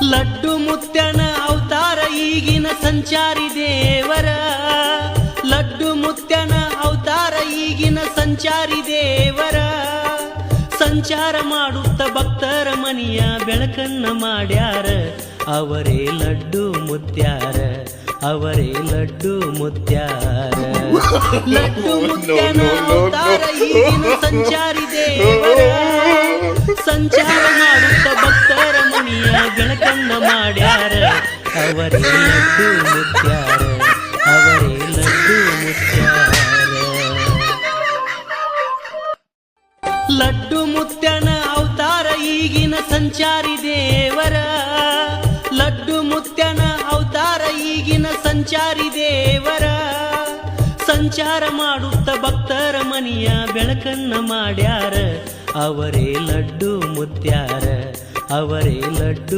ಲಡ್ಡು ಮುತ್ಯನ ಅವತಾರ ಈಗಿನ ಸಂಚಾರಿ ದೇವರ. ಲಡ್ಡು ಮುತ್ಯನ ಅವತಾರ ಈಗಿನ ಸಂಚಾರಿ ದೇವರ. ಸಂಚಾರ ಮಾಡುತ್ತ ಭಕ್ತರ ಮನಿಯ ಬೆಳಕನ್ನ ಮಾಡ್ಯಾರ. ಅವರೇ ಲಡ್ಡು ಮುತ್ಯಾರ, ಅವರೇ ಲಡ್ಡು ಮುತ್ಯಾರ. ಲಡ್ಡು ಮುತ್ಯನ ಅವತಾರ ಈಗಿನ ಸಂಚಾರಿ ದೇವರ. ಸಂಚಾರ ಮಾಡುತ್ತ ಭಕ್ತರ ಮನಿಯ ಬೆಳಕನ್ನ ಮಾಡ್ಯಾರ. ಅವರೇ ಲಡ್ಡು ಮುತ್ಯಾರ, ಅವರೇ ಲಡ್ಡು ಮುತ್ಯಾರ. ಲಡ್ಡು ಮುತ್ಯನ ಅವತಾರ ಈಗಿನ ಸಂಚಾರಿ ದೇವರ. ಲಡ್ಡು ಮುತ್ಯನ ಅವತಾರ ಈಗಿನ ಸಂಚಾರಿ ದೇವರ. ಸಂಚಾರ ಮಾಡುತ್ತ ಭಕ್ತರ ಮನಿಯ ಬೆಳಕನ್ನ ಮಾಡ್ಯಾರ. ಅವರೇ ಲಡ್ಡು ಮುತ್ಯಾರ, ಅವರೇ ಲಡ್ಡು